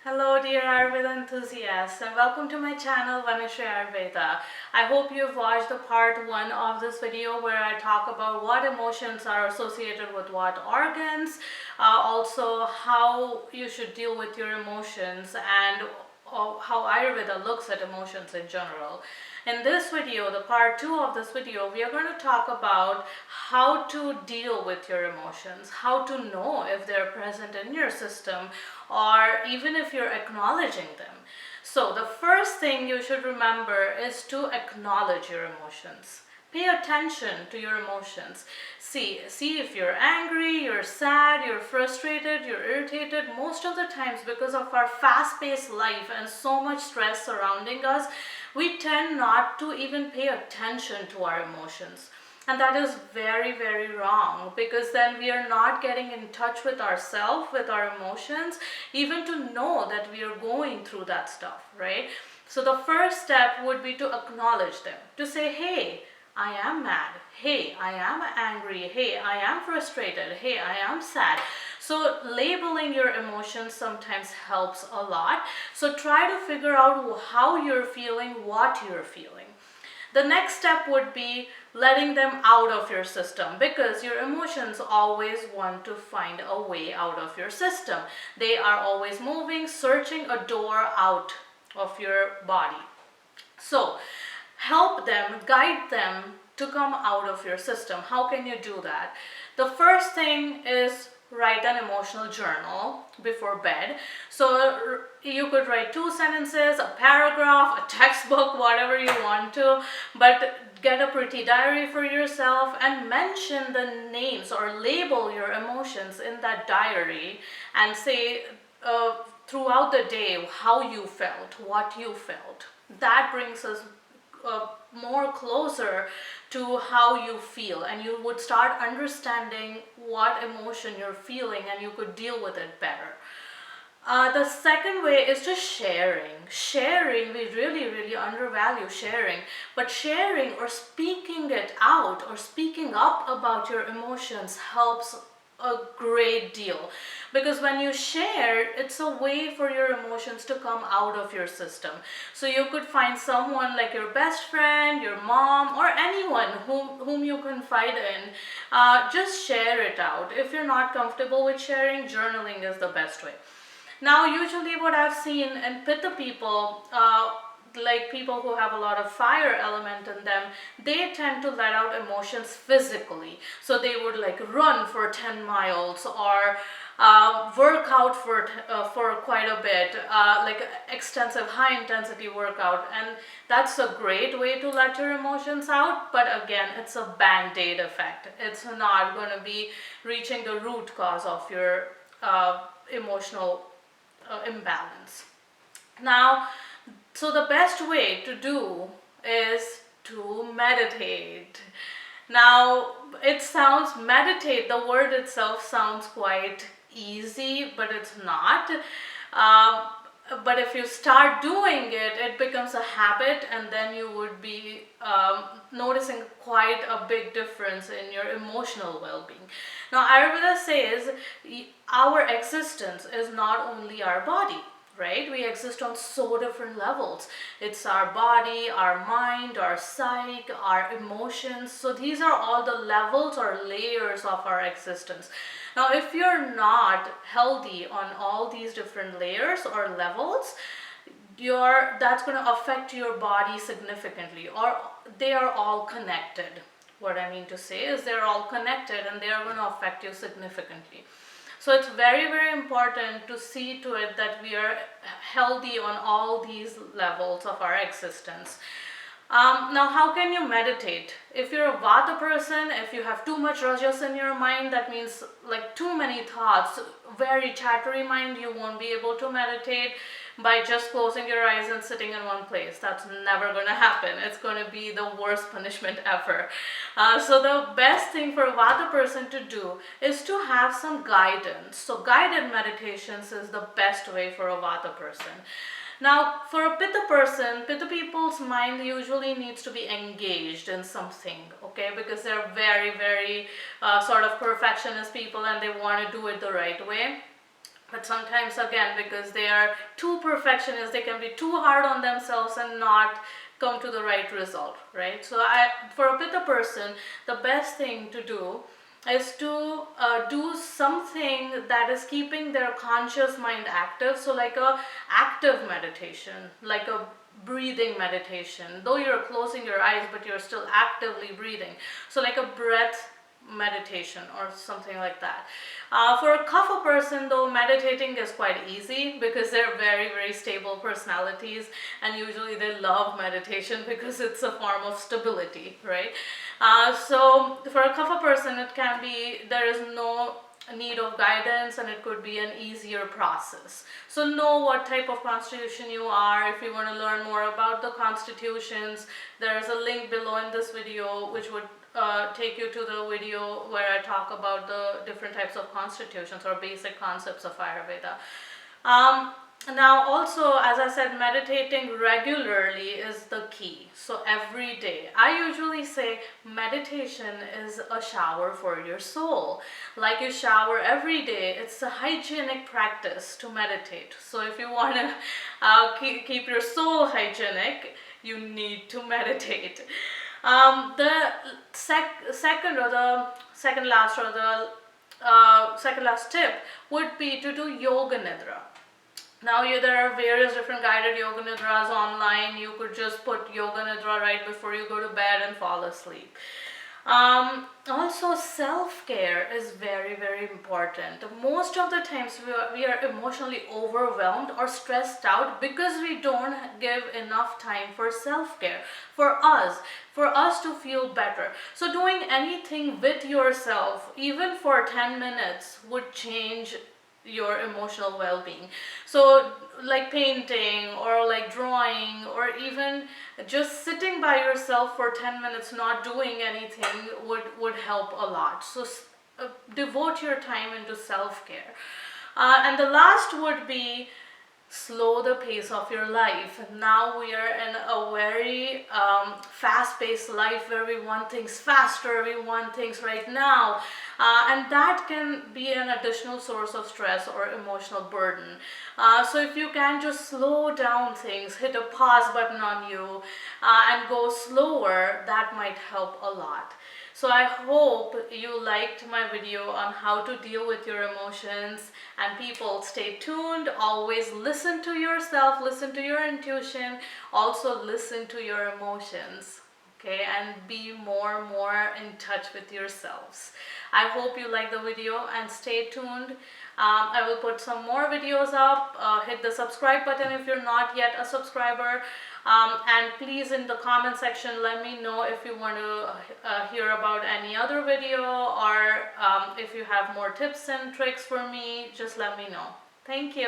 Hello dear Ayurveda enthusiasts and welcome to my channel Vanishri Ayurveda. I hope you've watched the part 1 of this video where I talk about what emotions are associated with what organs, also how you should deal with your emotions and how Ayurveda looks at emotions in general. In this video, the part 2 of this video, we are going to talk about how to deal with your emotions, how to know if they're present in your system or even if you're acknowledging them. So the first thing you should remember is to acknowledge your emotions. Pay attention to your emotions. See if you're angry, you're sad, you're frustrated, you're irritated. Most of the times, because of our fast-paced life and so much stress surrounding us, we tend not to even pay attention to our emotions. And that is very, very wrong, because then we are not getting in touch with ourselves, with our emotions, even to know that we are going through that stuff, right? So the first step would be to acknowledge them, to say, hey, I am mad. Hey, I am angry. Hey, I am frustrated. Hey, I am sad. So labeling your emotions sometimes helps a lot. So try to figure out how you're feeling, what you're feeling. The next step would be letting them out of your system, because your emotions always want to find a way out of your system. They are always moving, searching a door out of your body. So help them, guide them to come out of your system. How can you do that? The first thing is write an emotional journal before bed. So you could write 2 sentences, a paragraph, a textbook, whatever you want to, but get a pretty diary for yourself and mention the names or label your emotions in that diary and say throughout the day how you felt, what you felt. That brings us more closer to how you feel, and you would start understanding what emotion you're feeling and you could deal with it better. The second way is just sharing. Sharing, we really undervalue sharing, but sharing or speaking it out or speaking up about your emotions helps a great deal, because when you share, it's a way for your emotions to come out of your system. So you could find someone like your best friend, your mom, or anyone whom you confide in. Just share it out. If you're not comfortable with sharing, journaling is the best way. Now, usually what I've seen in Pitta people, like people who have a lot of fire element in them, they tend to let out emotions physically. So they would like run for 10 miles or work out for quite a bit, like extensive high intensity workout, and that's a great way to let your emotions out. But again, it's a band-aid effect. It's not going to be reaching the root cause of your emotional imbalance. Now, so the best way to do is to meditate. Now, meditate, the word itself sounds quite easy, but it's not. But if you start doing it, it becomes a habit, and then you would be noticing quite a big difference in your emotional well-being. Now, Ayurveda says our existence is not only our body, right? We exist on so different levels. It's our body, our mind, our psyche, our emotions. So these are all the levels or layers of our existence. Now, if you're not healthy on all these different layers or levels, that's going to affect your body significantly, or they are all connected. What I mean to say is they're all connected and they are going to affect you significantly. So it's very important to see to it that we are healthy on all these levels of our existence. Now, how can you meditate? If you're a Vata person, if you have too much Rajas in your mind, that means like too many thoughts, very chattery mind, you won't be able to meditate by just closing your eyes and sitting in one place. That's never going to happen. It's going to be the worst punishment ever. So the best thing for a Vata person to do is to have some guidance. So guided meditations is the best way for a Vata person. Now, for a Pitta person, Pitta people's mind usually needs to be engaged in something, okay? Because they're very sort of perfectionist people and they want to do it the right way. But sometimes, again, because they are too perfectionist, they can be too hard on themselves and not come to the right result, right? So for a pitta person, the best thing to do is to do something that is keeping their conscious mind active. So like a active meditation, like a breathing meditation, though you're closing your eyes but you're still actively breathing. So like a breath meditation or something like that. For a kapha person, though, meditating is quite easy because they're very, very stable personalities, and usually they love meditation because it's a form of stability, right? So for a kapha person, it can be, there is no need of guidance, and it could be an easier process. So know what type of constitution you are. If you want to learn more about the constitutions, there is a link below in this video which would take you to the video where I talk about the different types of constitutions or basic concepts of Ayurveda. Now also, as I said, meditating regularly is the key. So every day, I usually say meditation is a shower for your soul. Like you shower every day, it's a hygienic practice to meditate. So if you want to keep your soul hygienic, you need to meditate. The second or the second last or the second last tip would be to do yoga nidra. Now there are various different guided yoga nidras online. You could just put yoga nidra right before you go to bed and fall asleep. Also, self-care is very, very important. Most of the times we are emotionally overwhelmed or stressed out because we don't give enough time for self-care, for us to feel better. So doing anything with yourself, even for 10 minutes, would change your emotional well-being. So like painting or like drawing, or even just sitting by yourself for 10 minutes not doing anything would help a lot. So devote your time into self-care. And the last would be slow the pace of your life. Now we are in a very fast-paced life where we want things faster, we want things right now, and that can be an additional source of stress or emotional burden. So if you can just slow down things, hit a pause button on you, and go slower, that might help a lot. So I hope you liked my video on how to deal with your emotions, and people, stay tuned. Always listen to yourself, listen to your intuition, also listen to your emotions, okay, and be more in touch with yourselves. I hope you like the video, and stay tuned. I will put some more videos up. Hit the subscribe button if you're not yet a subscriber. And please, in the comment section, let me know if you want to hear about any other video, or if you have more tips and tricks for me, just let me know. Thank you.